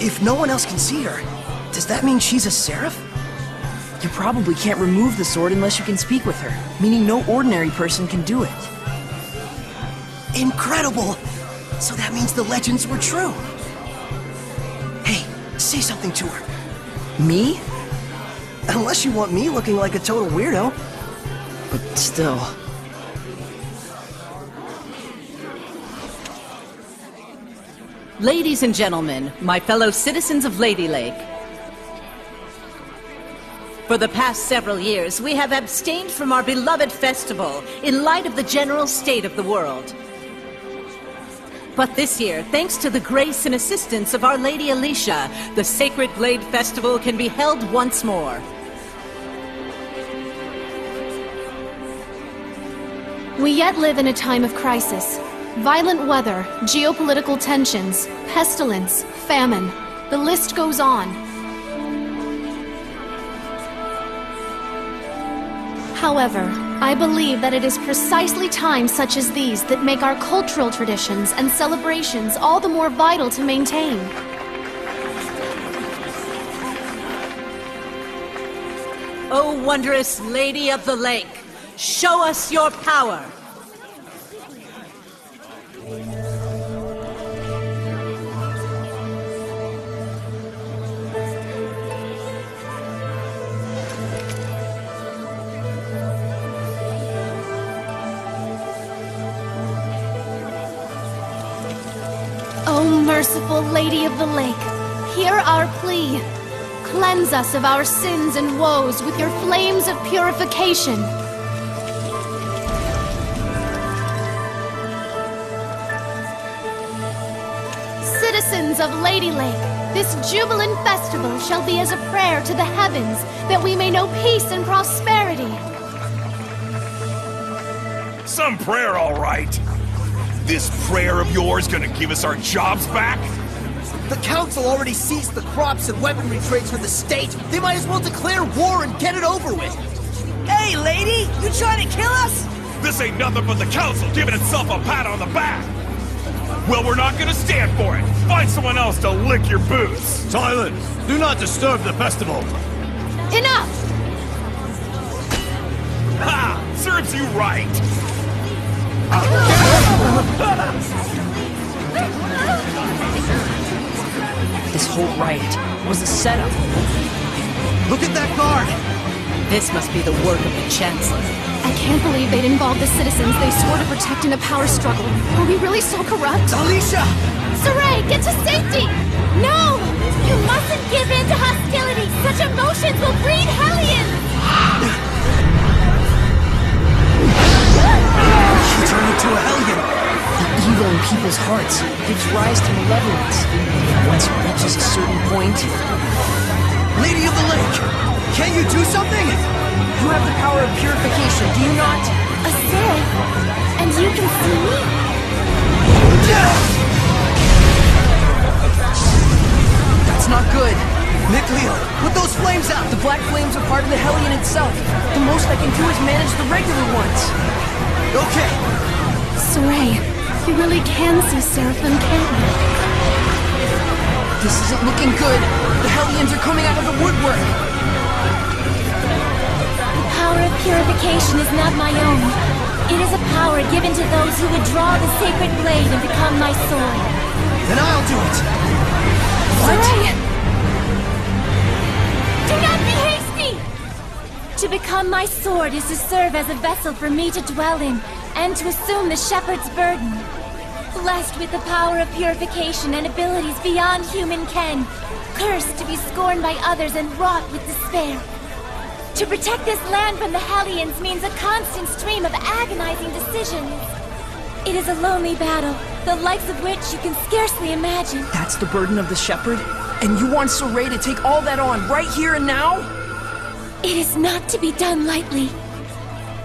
If no one else can see her, does that mean she's a seraph? You probably can't remove the sword unless you can speak with her, meaning no ordinary person can do it. Incredible! So that means the legends were true. Hey, say something to her. Me? Unless you want me looking like a total weirdo. But still... Ladies and gentlemen, my fellow citizens of Lady Lake. For the past several years, we have abstained from our beloved festival in light of the general state of the world. But this year, thanks to the grace and assistance of Our Lady Alicia, the Sacred Blade Festival can be held once more. We yet live in a time of crisis. Violent weather, geopolitical tensions, pestilence, famine. The list goes on. However, I believe that it is precisely times such as these that make our cultural traditions and celebrations all the more vital to maintain. O wondrous Lady of the Lake, show us your power! O merciful Lady of the Lake, hear our plea. Cleanse us of our sins and woes with your flames of purification. Citizens of Lady Lake, this jubilant festival shall be as a prayer to the heavens that we may know peace and prosperity. Some prayer, all right. This prayer of yours gonna give us our jobs back? The council already seized the crops and weaponry trades for the state. They might as well declare war and get it over with. Hey, lady! You trying to kill us? This ain't nothing but the council giving itself a pat on the back. Well, we're not gonna stand for it. Find someone else to lick your boots. Silence! Do not disturb the festival. Enough! Ha! Serves you right. This whole riot was a setup. Look at that guard! This must be the work of the Chancellor. I can't believe they'd involve the citizens they swore to protect in a power struggle. Are we really so corrupt? Alicia! Saray, get to safety! No! You mustn't give in to hostility! Such emotions will breed hellions! She turned into a hellion! The evil in people's hearts gives rise to malevolence. Once it reaches a certain point... Lady of the Lake! Can you do something? You have the power of purification, do you not? A seraph? And you can see me? That's not good. Nikleo, put those flames out! The black flames are part of the Hellion itself. The most I can do is manage the regular ones. Okay. Saray, you really can see Seraphim, can't you? This isn't looking good. The Hellions are coming out of the woodwork. The power of purification is not my own. It is a power given to those who would draw the sacred blade and become my sword. Then I'll do it. Saray! Do not be hasty! To become my sword is to serve as a vessel for me to dwell in, and to assume the shepherd's burden. Blessed with the power of purification and abilities beyond human ken, cursed to be scorned by others and wrought with despair. To protect this land from the Hellions means a constant stream of agonizing decisions. It is a lonely battle, the likes of which you can scarcely imagine. That's the burden of the shepherd? And you want Saray to take all that on right here and now? It is not to be done lightly.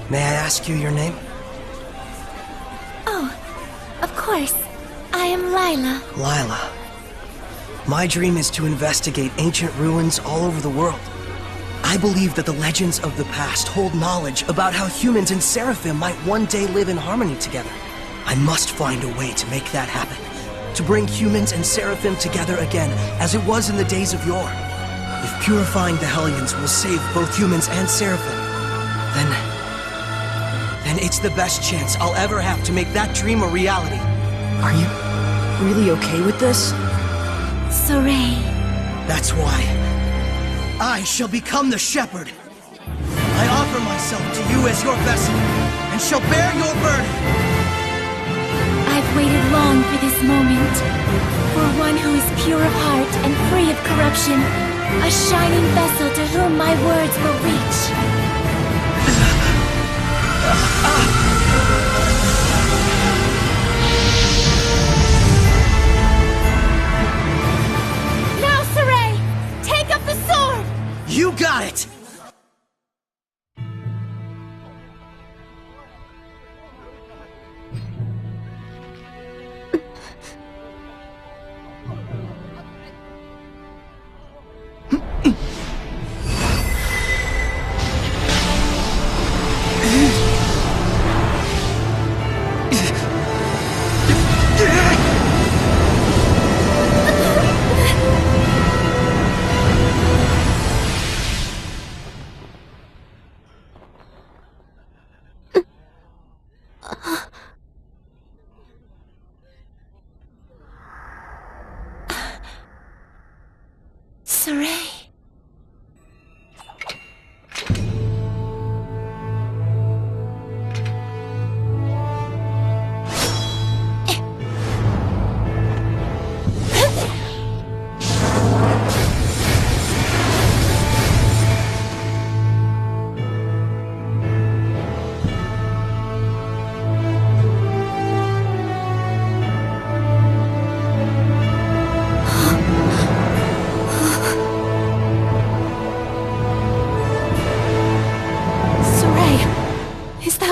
May I ask you your name? Oh, of course. I am Lila. Lila. My dream is to investigate ancient ruins all over the world. I believe that the legends of the past hold knowledge about how humans and Seraphim might one day live in harmony together. I must find a way to make that happen. to bring humans and Seraphim together again, as it was in the days of yore. If purifying the Hellions will save both humans and Seraphim, then it's the best chance I'll ever have to make that dream a reality. Are you really okay with this? Soray. That's why I shall become the Shepherd. I offer myself to you as your vessel, and shall bear your burden. I've waited long for this moment. For one who is pure of heart and free of corruption. A shining vessel to whom my words will reach. Now, Soray! Take up the sword! You got it! Soray.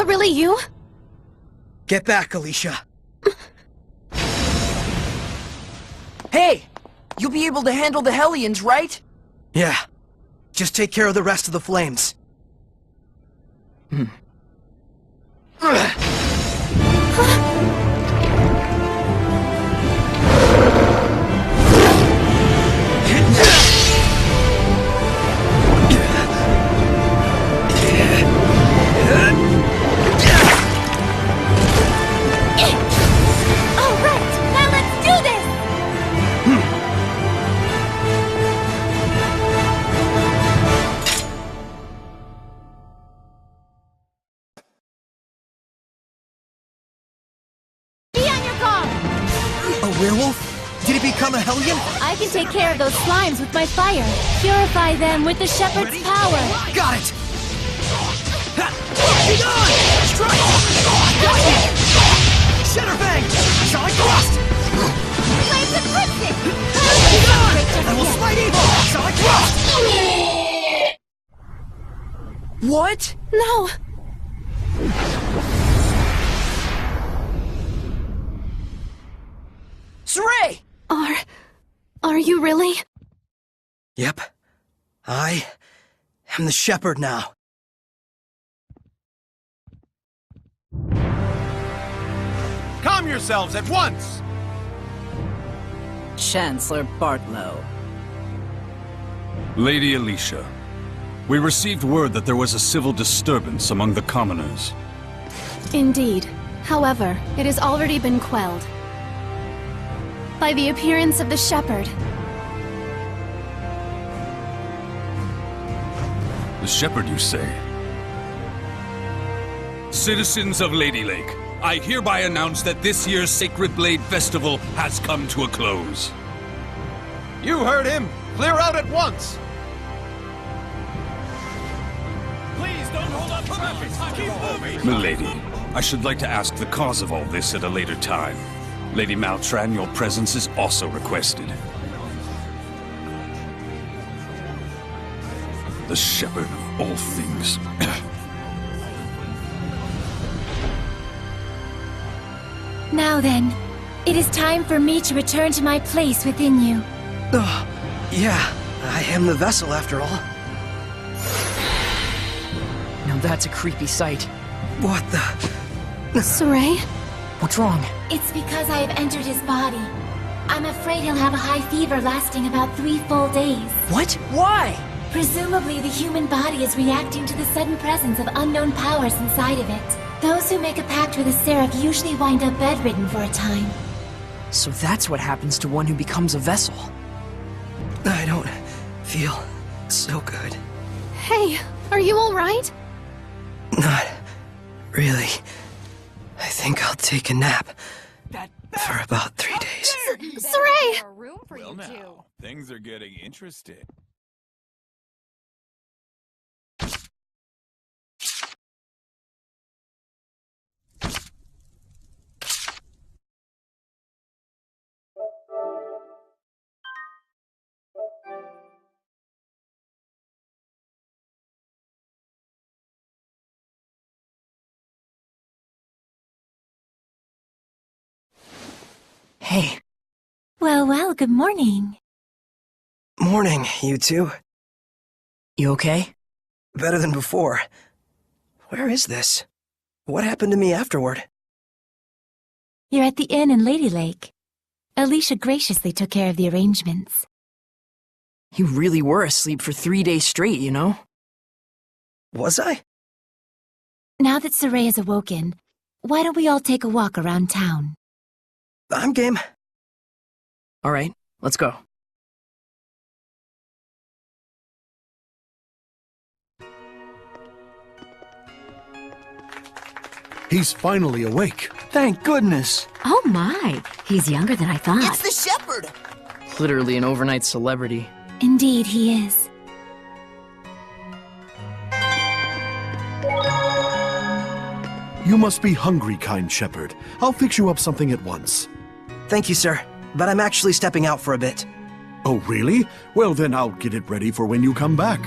Really you? Get back, Alicia. Hey! You'll be able to handle the Hellions, right? Yeah. Just take care of the rest of the flames. Werewolf? Did he become a Hellion? I can take care of those slimes with my fire. Purify them with the Shepherd's power. Got it! Be gone! Strike! Got you! Shadowfang! Sonic Thrust! Flames of Crimson! Be gone! I will smite evil! Sonic Thrust! What? No! Soray! Are you really? Yep. I am the Shepherd now. Calm yourselves at once! Chancellor Bartlow. Lady Alicia, we received word that there was a civil disturbance among the commoners. Indeed. However, it has already been quelled by the appearance of the Shepherd. The Shepherd, you say? Citizens of Lady Lake, I hereby announce that this year's Sacred Blade Festival has come to a close. You heard him! Clear out at once! Please don't hold up traffic! Keep moving! Milady, I should like to ask the cause of all this at a later time. Lady Maltran, your presence is also requested. The Shepherd of all things. Now then, it is time for me to return to my place within you. Yeah, I am the vessel after all. Now that's a creepy sight. What the... Soray? What's wrong? It's because I have entered his body. I'm afraid he'll have a high fever lasting about 3 full days. What? Why? Presumably, the human body is reacting to the sudden presence of unknown powers inside of it. Those who make a pact with a seraph usually wind up bedridden for a time. So that's what happens to one who becomes a vessel. I don't feel so good. Hey, are you alright? Not really. I think I'll take a nap for about 3 days. Saray! Well, now, things are getting interesting. Hey. Well, good morning. Morning, you two. You okay? Better than before. Where is this? What happened to me afterward? You're at the inn in Lady Lake. Alicia graciously took care of the arrangements. You really were asleep for 3 days straight, you know? Was I? Now that Saray is awoken, why don't we all take a walk around town? I'm game. All right, let's go. He's finally awake. Thank goodness. Oh my, he's younger than I thought. It's the shepherd! Literally an overnight celebrity. Indeed, he is. You must be hungry, kind shepherd. I'll fix you up something at once. Thank you, sir. But I'm actually stepping out for a bit. Oh, really? Well, then I'll get it ready for when you come back.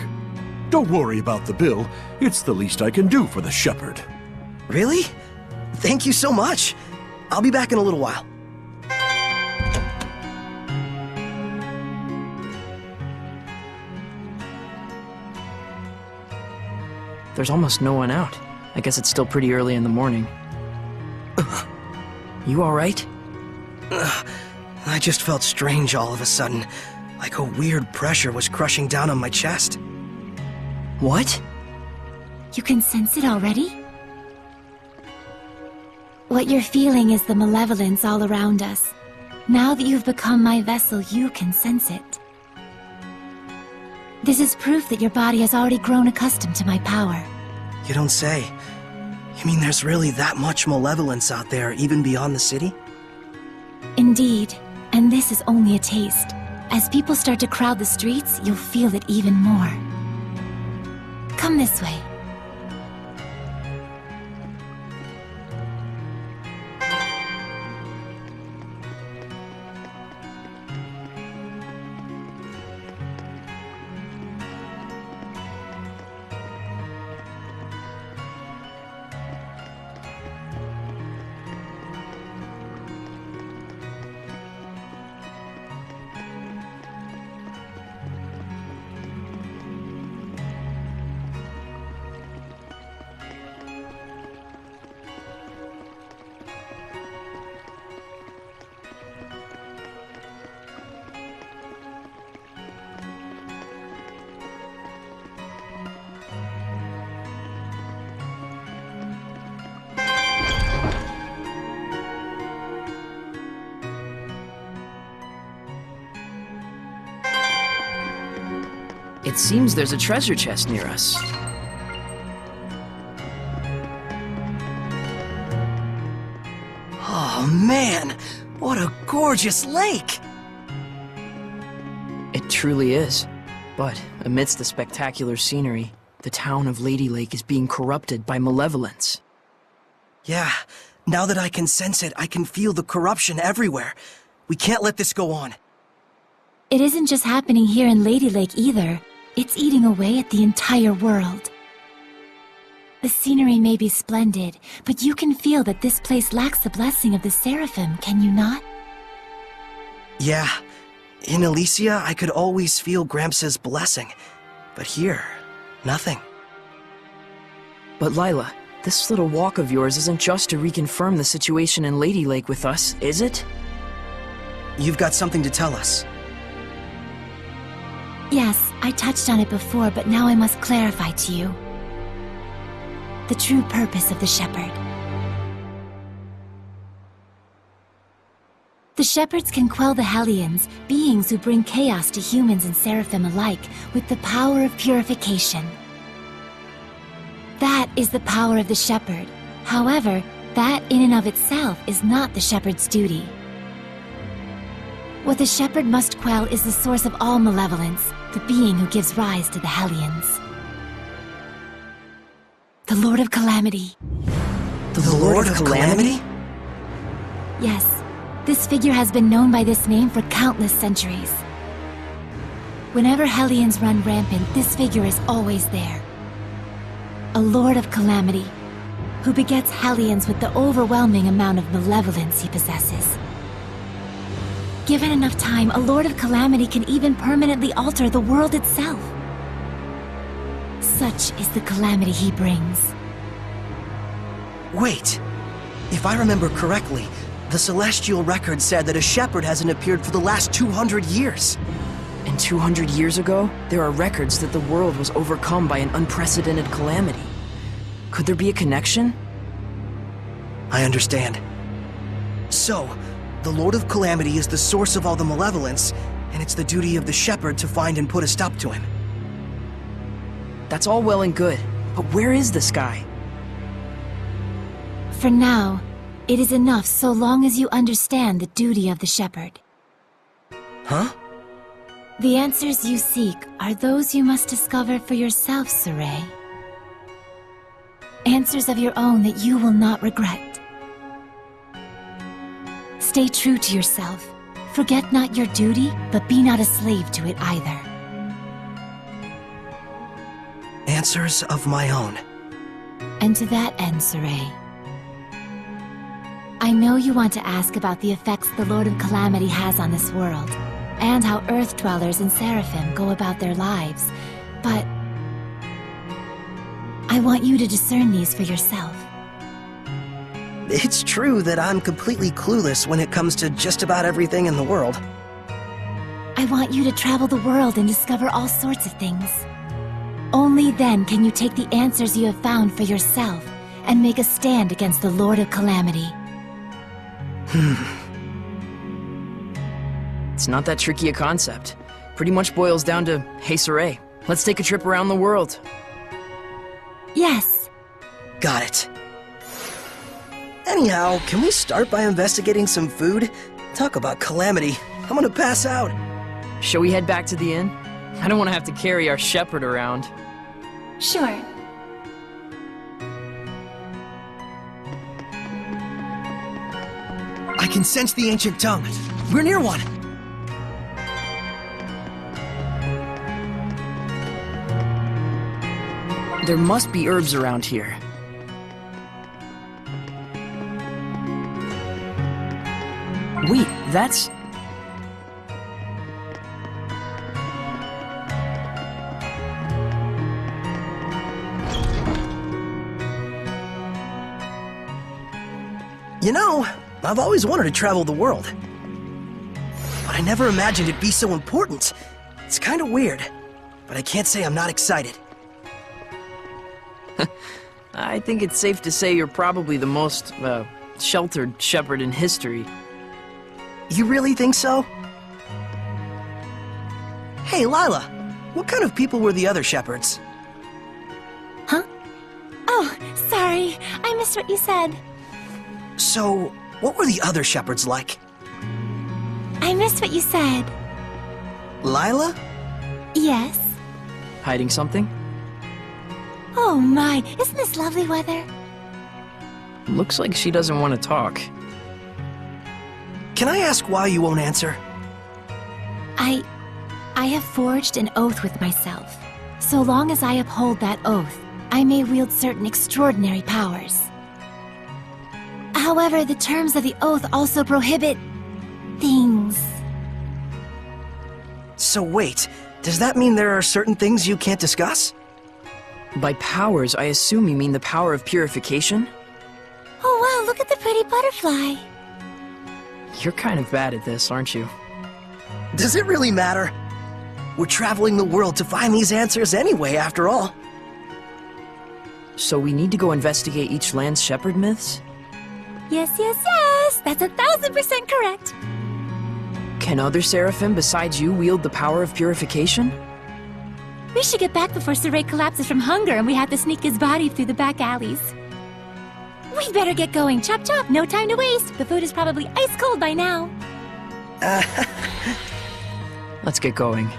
Don't worry about the bill. It's the least I can do for the shepherd. Really? Thank you so much. I'll be back in a little while. There's almost no one out. I guess it's still pretty early in the morning. You all right? I just felt strange all of a sudden, like a weird pressure was crushing down on my chest. What? You can sense it already? What you're feeling is the malevolence all around us. Now that you've become my vessel, you can sense it. This is proof that your body has already grown accustomed to my power. You don't say. You mean there's really that much malevolence out there, even beyond the city? Indeed, and this is only a taste. As people start to crowd the streets, you'll feel it even more. Come this way. It seems there's a treasure chest near us. Oh man, what a gorgeous lake! It truly is. But amidst the spectacular scenery, the town of Lady Lake is being corrupted by malevolence. Yeah, now that I can sense it, I can feel the corruption everywhere. We can't let this go on. It isn't just happening here in Lady Lake either. It's eating away at the entire world. The scenery may be splendid, but you can feel that this place lacks the blessing of the Seraphim, can you not? Yeah, in Elysia, I could always feel Gramps' blessing. But here, nothing. But Lila, this little walk of yours isn't just to reconfirm the situation in Lady Lake with us, is it? you've got something to tell us. Yes, I touched on it before, but now I must clarify to you the true purpose of the Shepherd. The Shepherds can quell the Hellions, beings who bring chaos to humans and Seraphim alike, with the power of purification. That is the power of the Shepherd. However, that in and of itself is not the Shepherd's duty. What the Shepherd must quell is the source of all malevolence, the being who gives rise to the Hellions. The Lord of Calamity. The Lord of Calamity? Yes, this figure has been known by this name for countless centuries. Whenever Hellions run rampant, this figure is always there. A Lord of Calamity, who begets Hellions with the overwhelming amount of malevolence he possesses. Given enough time, a Lord of Calamity can even permanently alter the world itself. Such is the calamity he brings. Wait. If I remember correctly, the Celestial Record said that a shepherd hasn't appeared for the last 200 years. And 200 years ago, there are records that the world was overcome by an unprecedented calamity. Could there be a connection? I understand. So, the Lord of Calamity is the source of all the malevolence, and it's the duty of the Shepherd to find and put a stop to him. That's all well and good, but where is this guy? For now, it is enough so long as you understand the duty of the Shepherd. Huh? The answers you seek are those you must discover for yourself, Saray. Answers of your own that you will not regret. Stay true to yourself. Forget not your duty, but be not a slave to it either. Answers of my own. And to that end, Saray, I know you want to ask about the effects the Lord of Calamity has on this world, and how Earth Dwellers and Seraphim go about their lives, but I want you to discern these for yourself. It's true that I'm completely clueless when it comes to just about everything in the world. I want you to travel the world and discover all sorts of things. Only then can you take the answers you have found for yourself and make a stand against the Lord of Calamity. It's not that tricky a concept. Pretty much boils down to, hey Saray, let's take a trip around the world. Yes. Got it. Anyhow, can we start by investigating some food? Talk about calamity. I'm gonna pass out. Shall we head back to the inn? I don't want to have to carry our shepherd around. Sure. I can sense the ancient tongue. We're near one. There must be herbs around here. Wait, that's... You know, I've always wanted to travel the world. But I never imagined it'd be so important. It's kind of weird, but I can't say I'm not excited. I think it's safe to say you're probably the most, sheltered shepherd in history. You really think so? Hey, Lila, what kind of people were the other shepherds? Huh? Oh, sorry. I missed what you said. So, what were the other shepherds like? I missed what you said. Lila? Yes? Hiding something? Oh my, isn't this lovely weather? Looks like she doesn't want to talk. Can I ask why you won't answer? I have forged an oath with myself. So long as I uphold that oath, I may wield certain extraordinary powers. However, the terms of the oath also prohibit... things. So wait, does that mean there are certain things you can't discuss? By powers, I assume you mean the power of purification? Oh wow, look at the pretty butterfly. You're kind of bad at this, aren't you? Does it really matter? We're traveling the world to find these answers anyway, after all. So we need to go investigate each land's shepherd myths? Yes, yes, yes! That's 1000% correct! Can other seraphim besides you wield the power of purification? We should get back before Saray collapses from hunger and we have to sneak his body through the back alleys. We better get going. Chop chop, no time to waste. The food is probably ice cold by now. Let's get going.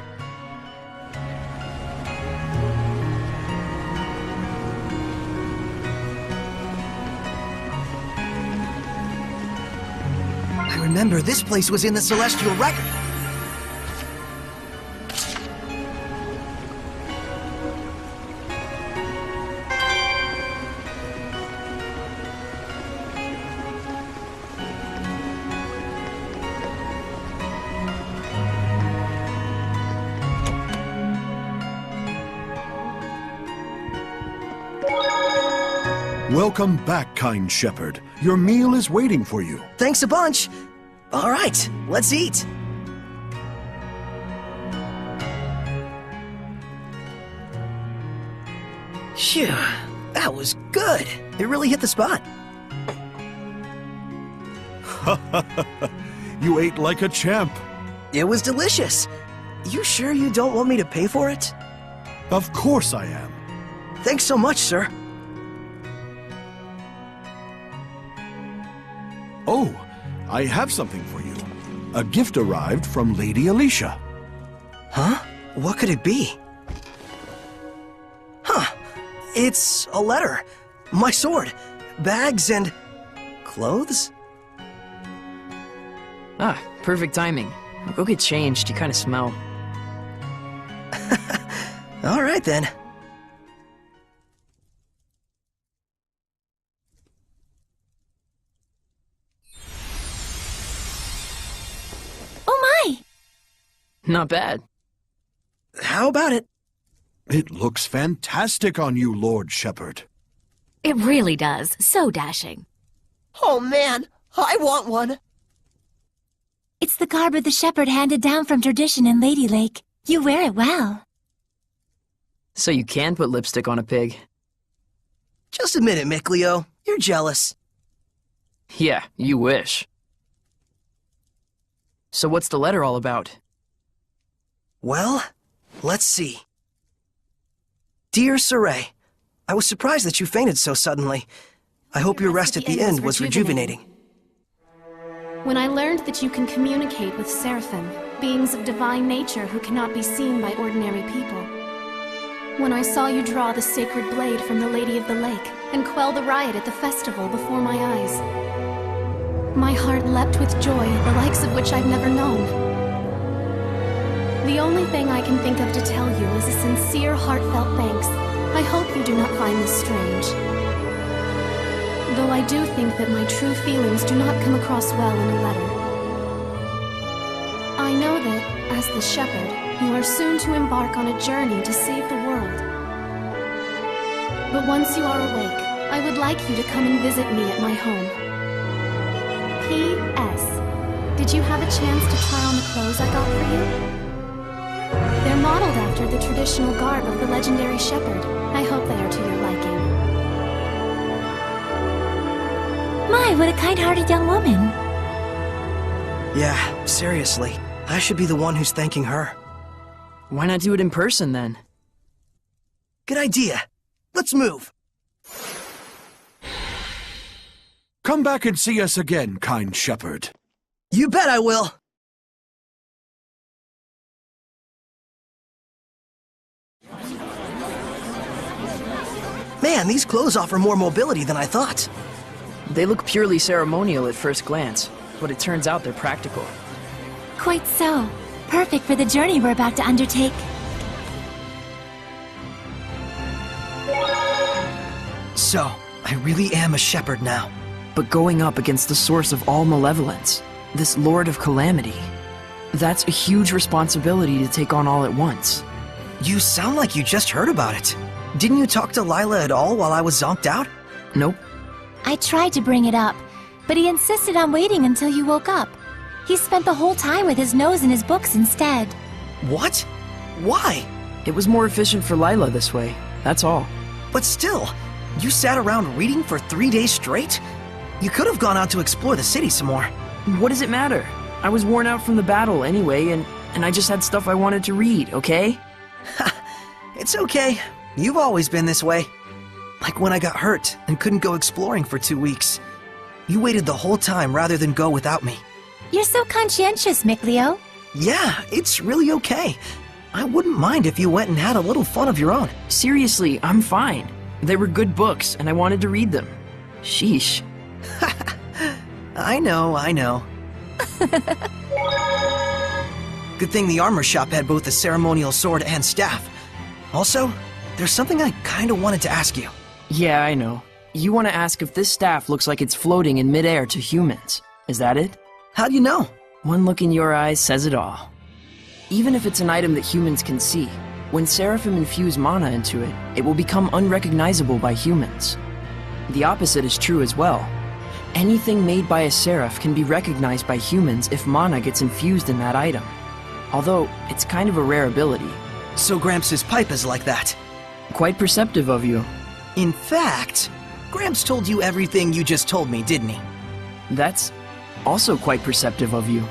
I remember this place was in the Celestial Record. Welcome back, kind shepherd. Your meal is waiting for you. Thanks a bunch. All right, let's eat. Phew, that was good. It really hit the spot. You ate like a champ. It was delicious. You sure you don't want me to pay for it? Of course I am. Thanks so much, sir. Oh, I have something for you. A gift arrived from Lady Alicia. Huh? What could it be? Huh. It's a letter. My sword. Bags and... clothes? Ah, perfect timing. Go get changed, you kind of smell. All right, then. Oh my! Not bad. How about it? It looks fantastic on you, Lord Shepherd. It really does. So dashing. Oh, man. I want one. It's the garb of the shepherd handed down from tradition in Lady Lake. You wear it well. So you can put lipstick on a pig. Just admit it, Mikleo. You're jealous. Yeah, you wish. So what's the letter all about? Well, let's see. Dear Saray, I was surprised that you fainted so suddenly. I hope your rest at the end was rejuvenating. When I learned that you can communicate with seraphim, beings of divine nature who cannot be seen by ordinary people. When I saw you draw the sacred blade from the Lady of the Lake and quell the riot at the festival before my eyes. My heart leapt with joy, the likes of which I've never known. The only thing I can think of to tell you is a sincere, heartfelt thanks. I hope you do not find this strange. Though I do think that my true feelings do not come across well in a letter. I know that, as the shepherd, you are soon to embark on a journey to save the world. But once you are awake, I would like you to come and visit me at my home. P.S. Did you have a chance to try on the clothes I got for you? They're modeled after the traditional garb of the legendary shepherd. I hope they are to your liking. My, what a kind-hearted young woman. Yeah, seriously. I should be the one who's thanking her. Why not do it in person, then? Good idea. Let's move. Come back and see us again, kind shepherd. You bet I will. Man, these clothes offer more mobility than I thought. They look purely ceremonial at first glance, but it turns out they're practical. Quite so. Perfect for the journey we're about to undertake. So, I really am a shepherd now. But going up against the source of all malevolence, this Lord of Calamity, that's a huge responsibility to take on all at once. You sound like you just heard about it. Didn't you talk to Lila at all while I was zonked out? Nope. I tried to bring it up, but he insisted on waiting until you woke up. He spent the whole time with his nose in his books instead. What? Why? It was more efficient for Lila this way, that's all. But still, you sat around reading for 3 days straight? You could have gone out to explore the city some more. What does it matter? I was worn out from the battle anyway, and I just had stuff I wanted to read, okay? It's okay. You've always been this way. Like when I got hurt and couldn't go exploring for 2 weeks. You waited the whole time rather than go without me. You're so conscientious, Miclio. Yeah, it's really okay. I wouldn't mind if you went and had a little fun of your own. Seriously, I'm fine. They were good books, and I wanted to read them. Sheesh. I know. Good thing the armor shop had both the ceremonial sword and staff. Also, there's something I kinda wanted to ask you. Yeah, I know. You want to ask if this staff looks like it's floating in midair to humans. Is that it? How do you know? One look in your eyes says it all. Even if it's an item that humans can see, when Seraphim infuse mana into it, it will become unrecognizable by humans. The opposite is true as well. Anything made by a Seraph can be recognized by humans if mana gets infused in that item. Although, it's kind of a rare ability. So Gramps' pipe is like that. Quite perceptive of you. In fact, Gramps told you everything you just told me, didn't he? That's also quite perceptive of you.